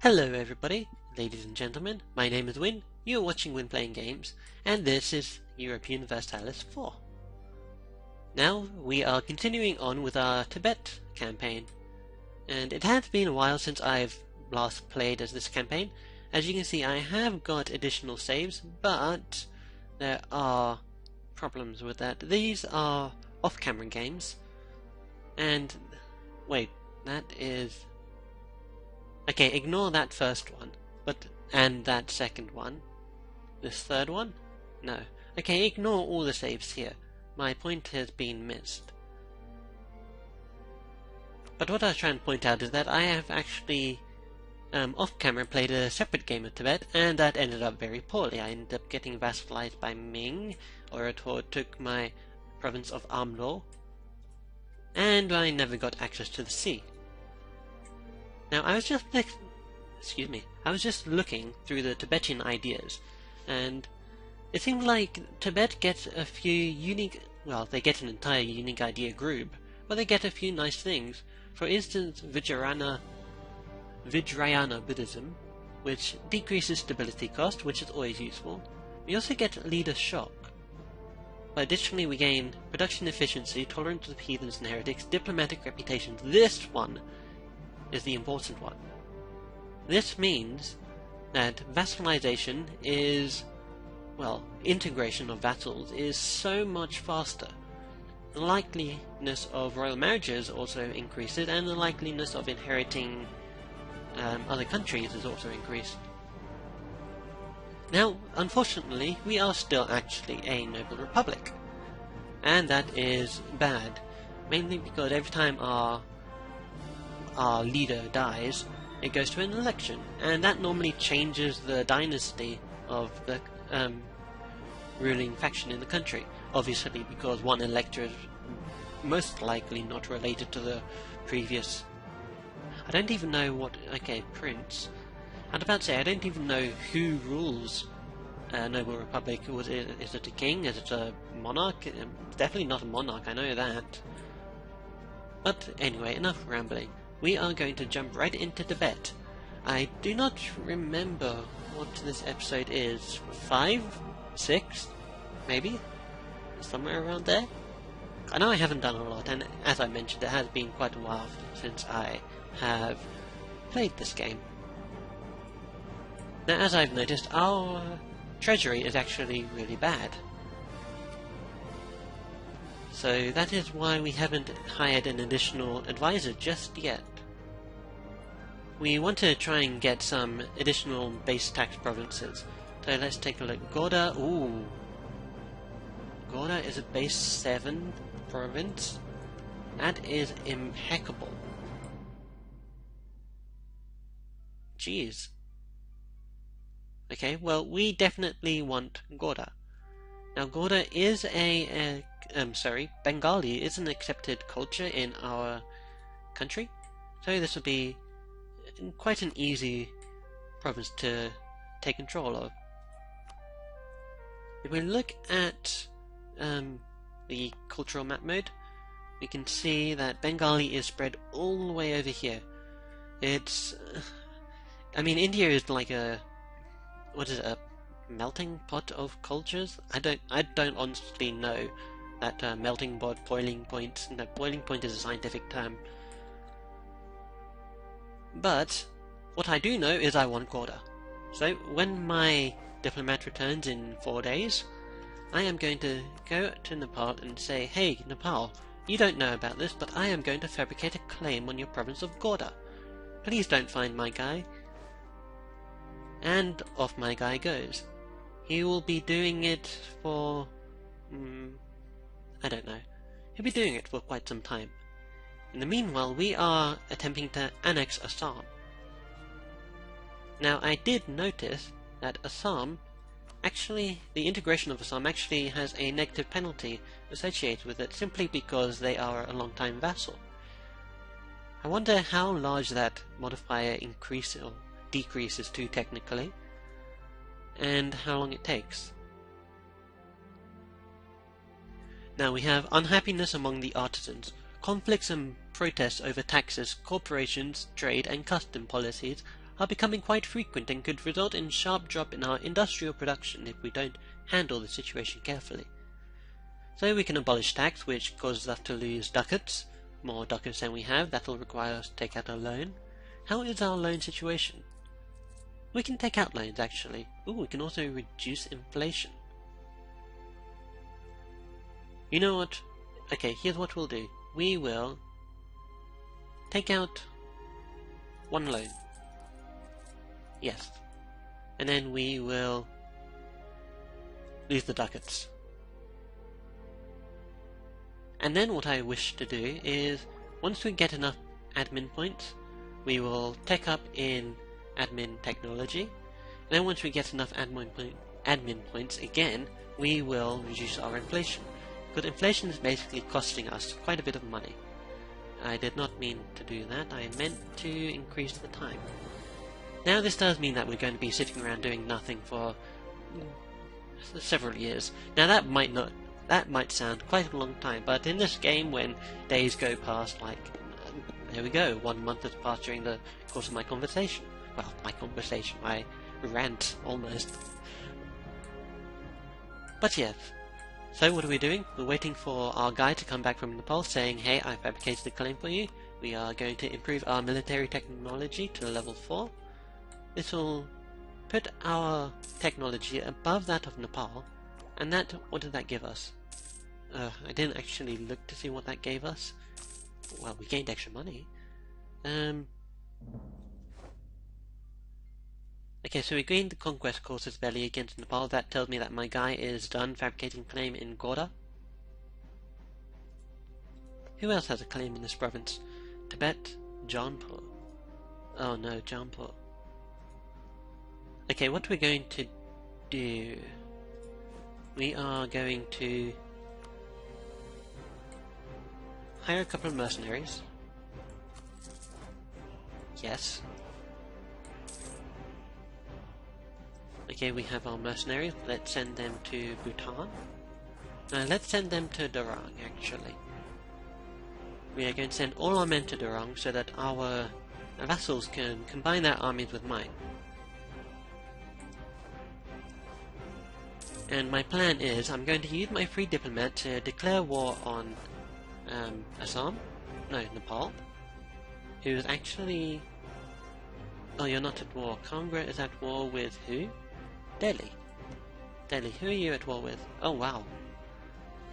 Hello everybody, ladies and gentlemen, my name is Wynn, you're watching Wynn Playing Games, and this is Europa Universalis IV. Now, we are continuing on with our Tibet campaign, and it has been a while since I've last played as this campaign. As you can see, I have got additional saves, but there are problems with that. These are off-camera games, and wait, that is... Okay, ignore that first one, and that second one. This third one? No. Okay, ignore all the saves here. My point has been missed. But what I was trying to point out is that I have actually, off-camera, played a separate game of Tibet, and that ended up very poorly. I ended up getting vassalized by Ming, or took my province of Amdo, and I never got access to the sea. Now, I was just looking through the Tibetan ideas, and it seems like Tibet gets a few unique, well, they get an entire unique idea group, but they get a few nice things. For instance, Vajrayana Buddhism, which decreases stability cost, which is always useful. We also get leader shock. But additionally, we gain production efficiency, tolerance of heathens and heretics, diplomatic reputation. This one is the important one. This means that vassalization is, well, integration of vassals is so much faster. The likeliness of royal marriages also increases, and the likeliness of inheriting other countries is also increased. Now, unfortunately, we are still actually a noble republic, and that is bad, mainly because every time our leader dies, it goes to an election, and that normally changes the dynasty of the ruling faction in the country. Obviously, because one elector is most likely not related to the previous. I don't even know what. Okay, prince. I'd about to say I don't even know who rules a noble republic. Is it a king? Is it a monarch? Definitely not a monarch. I know that. But anyway, enough rambling. We are going to jump right into Tibet. I do not remember what this episode is. 5? 6? Maybe? Somewhere around there? I know I haven't done a lot, and as I mentioned, it has been quite a while since I have played this game. Now, as I've noticed, our treasury is actually really bad. So that is why we haven't hired an additional advisor just yet. We want to try and get some additional base tax provinces. So let's take a look. Gorda, ooh. Gorda is a base 7 province. That is impeccable. Jeez. Okay, well, we definitely want Gorda. Now, Gorda is Bengali is an accepted culture in our country, so this will be quite an easy province to take control of. If we look at the cultural map mode, we can see that Bengali is spread all the way over here. It's, I mean, India is like a melting pot of cultures? I don't honestly know that melting pot, boiling point. No, boiling point is a scientific term. But what I do know is I want Gorda. So when my diplomat returns in 4 days, I am going to go to Nepal and say, "Hey, Nepal, you don't know about this, but I am going to fabricate a claim on your province of Gorda. Please don't find my guy." And off my guy goes. He will be doing it for... I don't know. He'll be doing it for quite some time. In the meanwhile, we are attempting to annex Assam. Now, I did notice that Assam, actually, the integration of Assam actually has a negative penalty associated with it, simply because they are a long-time vassal. I wonder how large that modifier increases or decreases to technically, and how long it takes. Now we have unhappiness among the artisans. Conflicts and protests over taxes, corporations, trade and custom policies are becoming quite frequent and could result in a sharp drop in our industrial production if we don't handle the situation carefully. So we can abolish tax, which causes us to lose ducats, more ducats than we have. That'll require us to take out a loan. How is our loan situation? We can take out loans, actually. Ooh, we can also reduce inflation. You know what? Okay, here's what we'll do. We will take out one loan. Yes. And then we will lose the ducats. And then what I wish to do is, once we get enough admin points, we will tech up in admin technology. And then once we get enough admin points again, we will reduce our inflation. Because inflation is basically costing us quite a bit of money. I did not mean to do that, I meant to increase the time. Now this does mean that we're going to be sitting around doing nothing for several years. Now that might sound quite a long time, but in this game when days go past, like, there we go, 1 month has passed during the course of my conversation. Well, my rant, almost. But yes. So what are we doing? We're waiting for our guy to come back from Nepal saying, hey, I fabricated a claim for you. We are going to improve our military technology to level 4. This will put our technology above that of Nepal. And that, what did that give us? I didn't actually look to see what that gave us. Well, we gained extra money. Okay, so we gained the Conquest Courses Valley against Nepal. That tells me that my guy is done fabricating claim in Gorda. Who else has a claim in this province? Tibet, Jaunpur. Oh no, Jaunpur. Okay, what we're going to do... We are going to hire a couple of mercenaries. Yes. Okay, we have our mercenaries. Let's send them to Bhutan. Let's send them to Darang, actually. We are going to send all our men to Darang so that our vassals can combine their armies with mine. And my plan is, I'm going to use my free diplomat to declare war on Nepal, who is actually... Oh, you're not at war. Kangra is at war with who? Delhi. Delhi, who are you at war with? Oh wow.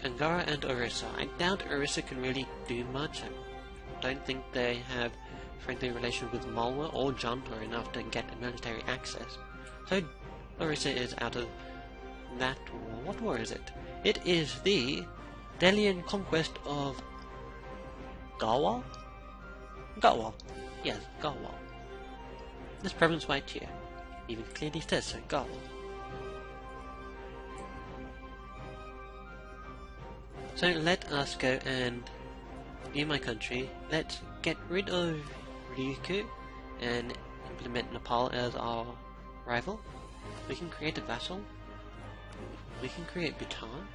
Kangara and Orissa. I doubt Orissa can really do much. I don't think they have friendly relations with Malwa or Jaunpur enough to get military access. So Orissa is out of that war. What war is it? It is the Delian conquest of Gawa? Gawa. Yes, Gawa. This province right here. Even clearly says so, Gawa. So let us go and view my country. Let's get rid of Ryukyu and implement Nepal as our rival. We can create a vassal. We can create Bhutan.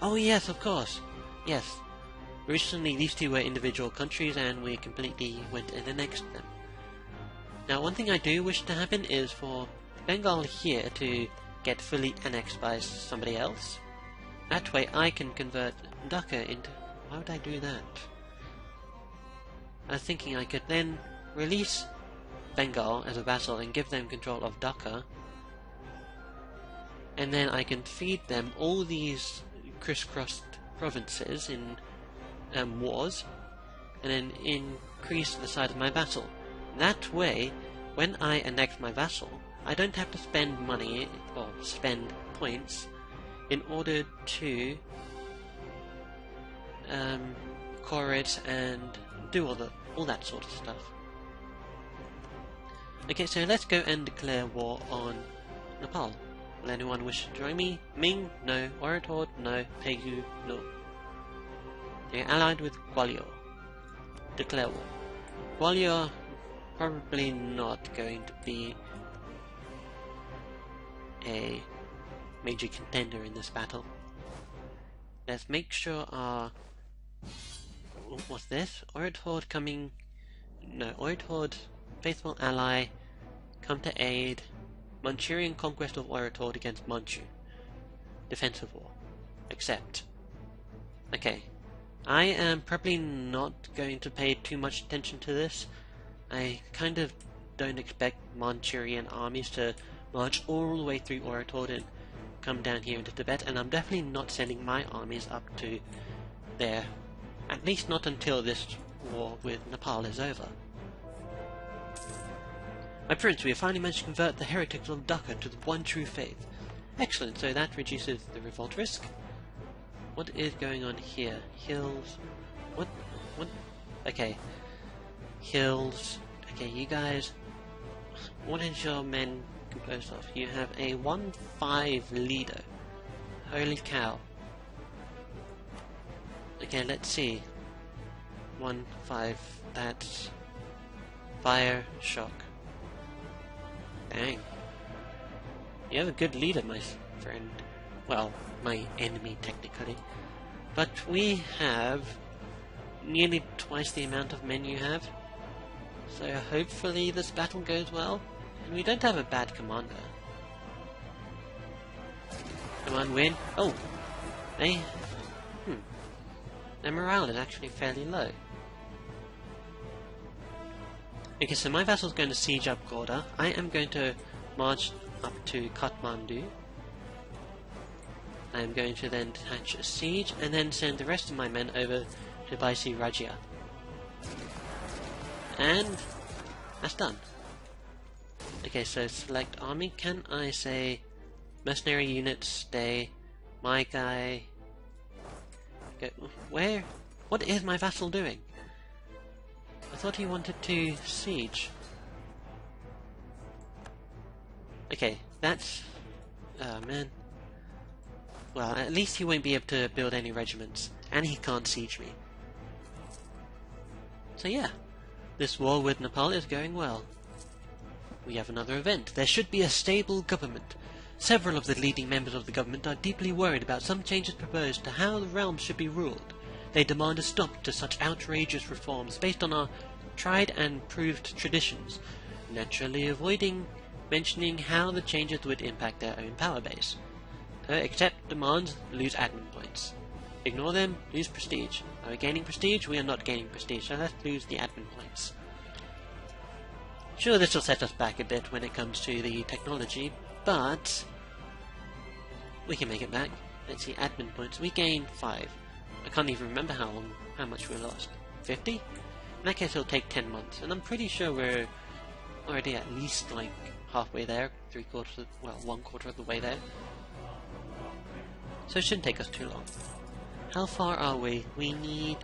Oh yes, of course. Yes. Originally these two were individual countries and we completely went and annexed them. Now one thing I do wish to happen is for Bengal here to get fully annexed by somebody else. That way I can convert Dhaka into... Why would I do that? I was thinking I could then release Bengal as a vassal and give them control of Dhaka. And then I can feed them all these crisscrossed provinces in wars. And then increase the size of my vassal. That way, when I annex my vassal, I don't have to spend money or spend points in order to core it and do all that sort of stuff. Okay, so let's go and declare war on Nepal. Will anyone wish to join me? Ming? No. Orator? No. Pegu? No. They're allied with Gwalior. Declare war. Gwalior probably not going to be a major contender in this battle. Let's make sure our... What's this? Orid Horde coming... No, Orid Horde, faithful ally, Come to aid. Manchurian conquest of Oratord against Manchu. Defensive war. Accept. Okay. I am probably not going to pay too much attention to this. I kind of don't expect Manchurian armies to march all the way through Oratord and come down here into Tibet, and I'm definitely not sending my armies up to there. At least not until this war with Nepal is over. My prince, we have finally managed to convert the heretics of Dhaka to the one true faith. Excellent, so that reduces the revolt risk. What is going on here? Hills. What? Okay. Hills. Okay, you guys. What is your men composed of? You have a 1-5 leader. Holy cow. Okay, let's see. 1-5. That's fire shock. Dang. You have a good leader, my friend. Well, my enemy, technically. But we have nearly twice the amount of men you have. So hopefully this battle goes well. And we don't have a bad commander. Come on, Wynn. Oh! They... Their morale is actually fairly low. Okay, so my vessel's going to siege up Gorda. I am going to march up to Kathmandu. I am going to then detach a siege and then send the rest of my men over to Baisi Rajya. And that's done. Okay, so select army. Can I say mercenary units stay? My guy... Go. Where? What is my vassal doing? I thought he wanted to siege. Okay, that's... Oh man. Well, at least he won't be able to build any regiments, and he can't siege me. So yeah, this war with Nepal is going well. We have another event. There should be a stable government. Several of the leading members of the government are deeply worried about some changes proposed to how the realm should be ruled. They demand a stop to such outrageous reforms based on our tried and proved traditions, naturally avoiding mentioning how the changes would impact their own power base. Accept demands, lose admin points. Ignore them, lose prestige. Are we gaining prestige? We are not gaining prestige, so let's lose the admin points. Sure, this will set us back a bit when it comes to the technology, but we can make it back. Let's see, admin points. We gained 5. I can't even remember how much we lost. 50? In that case, it'll take 10 months, and I'm pretty sure we're already at least like halfway there, 1/4 of the way there. So it shouldn't take us too long. How far are we? We need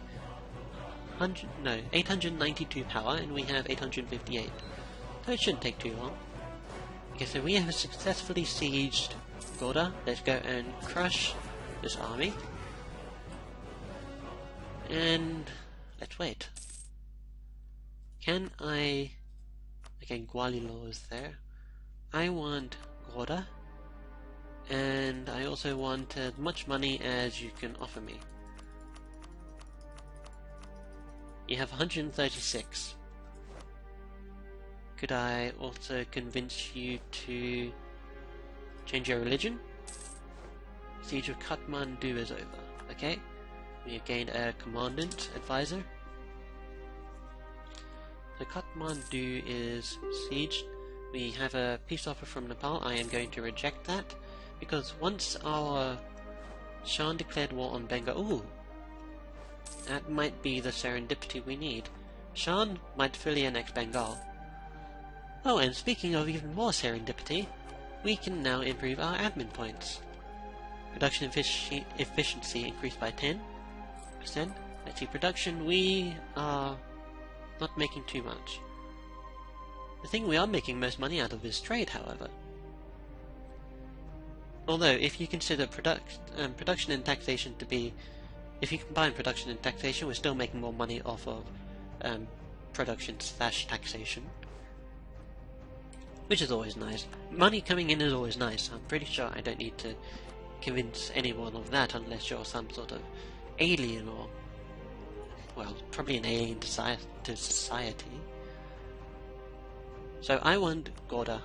892 power, and we have 858. So it shouldn't take too long. Okay, so we have successfully sieged Gorda. Let's go and crush this army. And let's wait. Can I... Okay, Gwalior is there. I want Gorda. And I also want as much money as you can offer me. You have 136. Could I also convince you to change your religion? Siege of Kathmandu is over. Okay. We have gained a commandant advisor. So Kathmandu is sieged. We have a peace offer from Nepal. I am going to reject that, because once our Shan declared war on Bengal... Ooh! That might be the serendipity we need. Shan might fully annex Bengal. Oh, and speaking of even more serendipity, we can now improve our admin points. Production efficiency increased by 10%. Let's see, production, we are not making too much. The thing we are making most money out of is trade, however. Although, if you consider production and taxation to be... If you combine production and taxation, we're still making more money off of production/taxation. Which is always nice. Money coming in is always nice. I'm pretty sure I don't need to convince anyone of that unless you're some sort of alien or... Well, probably an alien to society. So I want Gorda.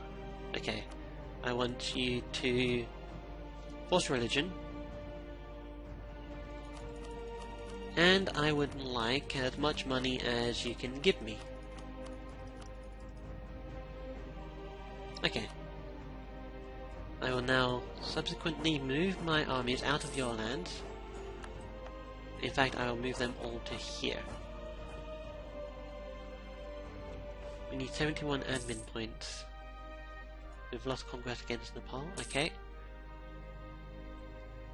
Okay. I want you to force religion. And I would like as much money as you can give me. Okay. I will now subsequently move my armies out of your lands. In fact, I will move them all to here. We need 71 admin points. We've lost conquest against Nepal. Okay.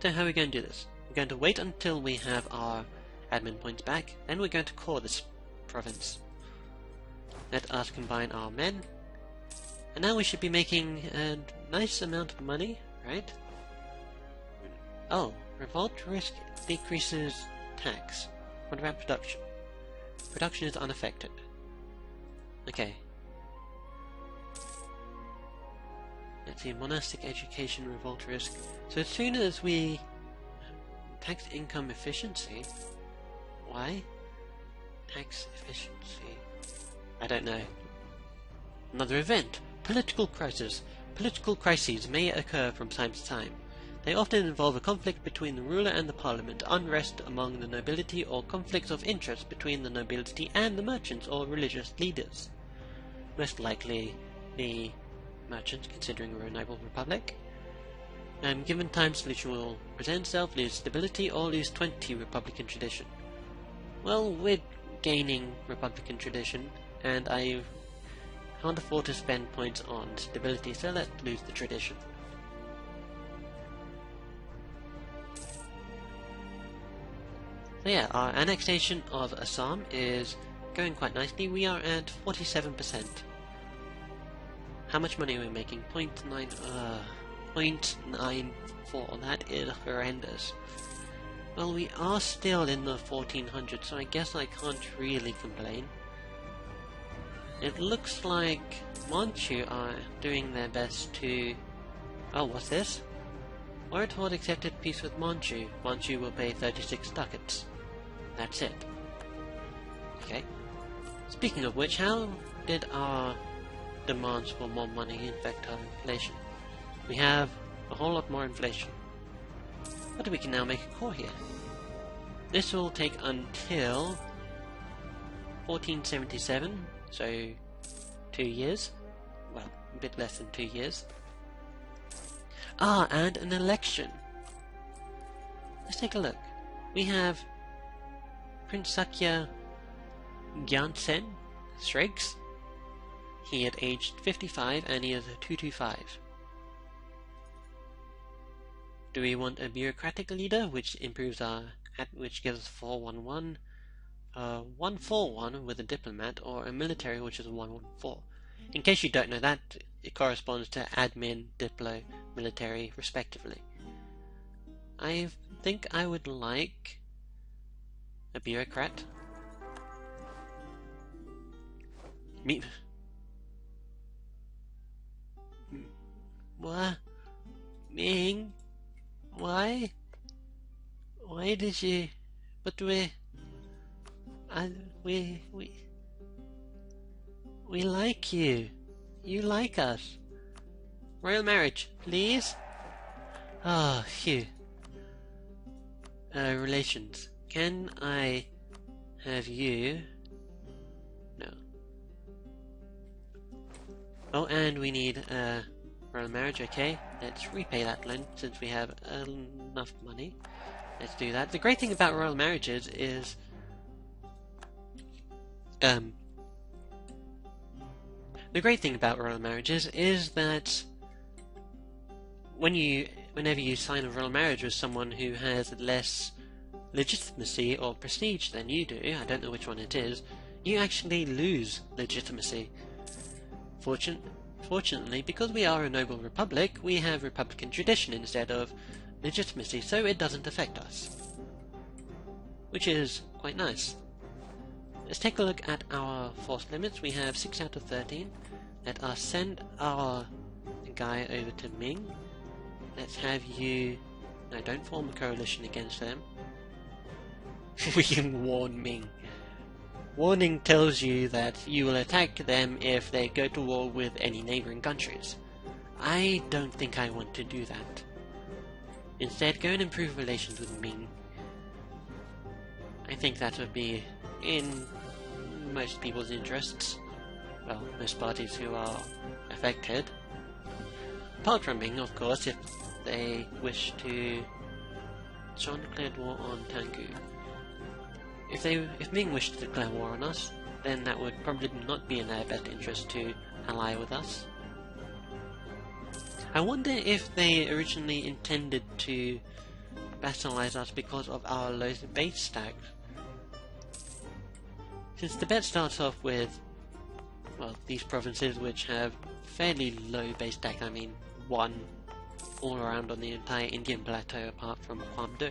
So how are we going to do this? We're going to wait until we have our admin points back, then we're going to core this province. Let us combine our men. And now we should be making a nice amount of money, right? Oh, revolt risk decreases tax. What about production? Production is unaffected. Okay. Let's see, monastic education, revolt risk. So as soon as we tax income efficiency, why? Tax efficiency. I don't know. Another event. Political crisis. Political crises may occur from time to time. They often involve a conflict between the ruler and the parliament, unrest among the nobility, or conflicts of interest between the nobility and the merchants or religious leaders. Most likely the merchants, considering we're a noble republic. Given time, solution will present itself, lose stability, or lose 20 republican tradition. Well, we're gaining republican tradition, and I can't afford to spend points on stability, so let's lose the tradition. So yeah, our annexation of Assam is going quite nicely. We are at 47%. How much money are we making? 0.94. That is horrendous. Well, we are still in the 1400s, so I guess I can't really complain. It looks like Manchu are doing their best to... Oh, what's this? Orator accepted peace with Manchu. Manchu will pay 36 ducats. That's it. Okay. Speaking of which, how did our demands for more money affect our inflation? We have a whole lot more inflation. But we can now make a core here. This will take until 1477, so 2 years. Well, a bit less than 2 years. Ah, and an election. Let's take a look. We have Prince Sakya Gyantsen Srigs. He had aged 55 and he is a 225. Do we want a bureaucratic leader, which improves our, which gives us 411, 141 with a diplomat, or a military, which is a 114? In case you don't know that, it corresponds to admin, diplo, military, respectively. I think I would like a bureaucrat. What? Ming? Why? Why did you... But we like you. You like us. Royal marriage, please? Ah, phew. Relations. Can I have you? No. Oh, and we need royal marriage, okay. Let's repay that loan since we have enough money. Let's do that. The great thing about royal marriages is that whenever you sign a royal marriage with someone who has less legitimacy or prestige than you do, I don't know which one it is, you actually lose legitimacy. Fortunately, because we are a noble republic, we have republican tradition instead of legitimacy, so it doesn't affect us, which is quite nice. Let's take a look at our force limits. We have 6 out of 13. Let us send our guy over to Ming. Let's have you... No, don't form a coalition against them. We can warn Ming. Warning tells you that you will attack them if they go to war with any neighboring countries. I don't think I want to do that. Instead, go and improve relations with Ming. I think that would be in most people's interests. Well, most parties who are affected. Apart from Ming, of course, if they wish to... Sean declared war on Tangu. If Ming wished to declare war on us, then that would probably not be in their best interest to ally with us. I wonder if they originally intended to vassalize us because of our low base stack. Since Tibet starts off with, well, these provinces which have fairly low base stack, I mean 1 all around on the entire Indian plateau apart from Kwamdo.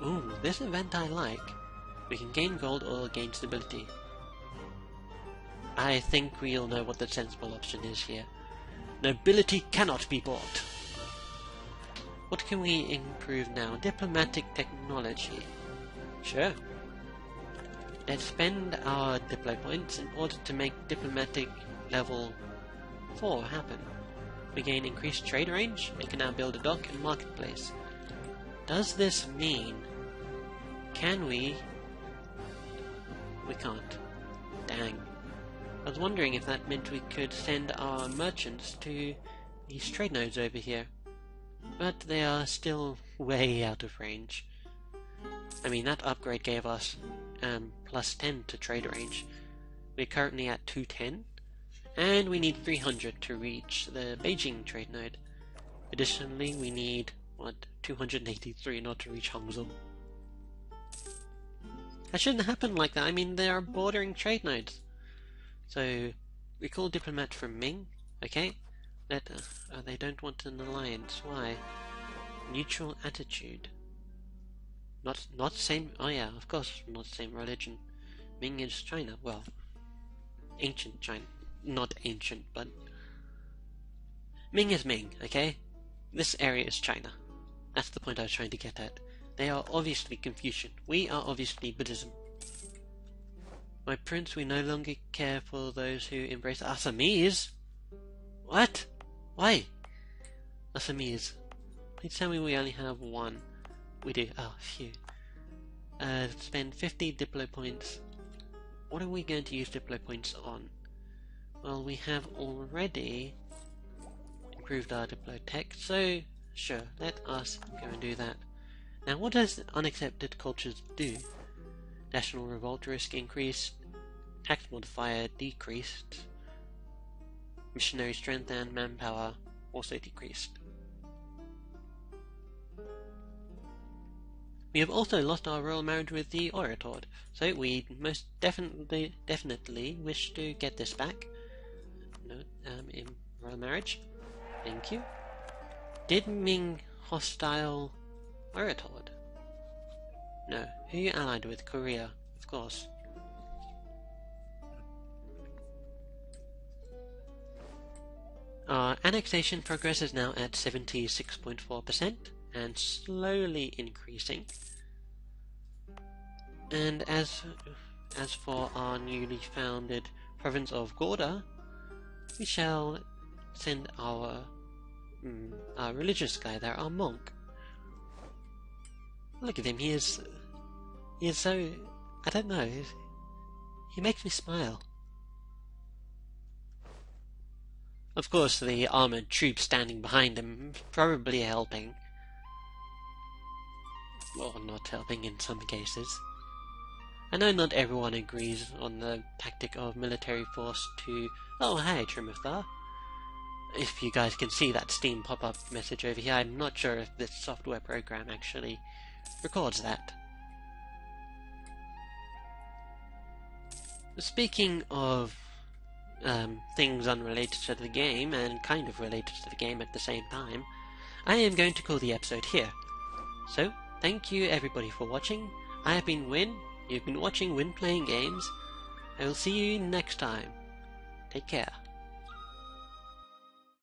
Ooh, this event I like. We can gain gold or gain stability. I think we'll know what the sensible option is here. Nobility cannot be bought. What can we improve now? Diplomatic technology. Sure. Let's spend our Diplo points in order to make diplomatic level 4 happen. We gain increased trade range. We can now build a dock and marketplace. Does this mean... Can we... We can't. Dang. I was wondering if that meant we could send our merchants to these trade nodes over here. But they are still way out of range. I mean, that upgrade gave us plus 10 to trade range. We're currently at 210, and we need 300 to reach the Beijing trade node. Additionally, we need, 283 not to reach Hangzhou. That shouldn't happen like that. I mean, they are bordering trade nodes. So, recall diplomat from Ming. Okay. They don't want an alliance. Why? Neutral attitude. Not same. Oh yeah, of course, not same religion. Ming is China. Well, ancient China. Not ancient, but Ming is Ming. Okay. This area is China. That's the point I was trying to get at. They are obviously Confucian. We are obviously Buddhism. My prince, we no longer care for those who embrace Assamese. What? Why? Assamese. Please tell me we only have 1. We do. Oh, phew. Spend 50 Diplo points. What are we going to use Diplo points on? Well, we have already improved our Diplo tech, so sure, let us go and do that. Now, what does unaccepted cultures do? National revolt risk increased, tax modifier decreased, missionary strength and manpower also decreased. We have also lost our royal marriage with the Orator, so we most definitely wish to get this back. No, in royal marriage. Thank you. Did Ming hostile Orator? No. Who are you allied with? Korea, of course. Our annexation progress is now at 76.4% and slowly increasing. And as for our newly founded province of Gorda, we shall send our religious guy there, our monk. Look at him, he is so, I don't know, he makes me smile. Of course, the armoured troops standing behind him probably helping. Or not helping in some cases. I know not everyone agrees on the tactic of military force to... Oh, hey, Trimithar. If you guys can see that Steam pop-up message over here, I'm not sure if this software program actually records that. Speaking of things unrelated to the game and kind of related to the game at the same time, I am going to call the episode here. So, thank you everybody for watching. I have been Wynn. You've been watching Wynn Playing Games. I will see you next time. Take care.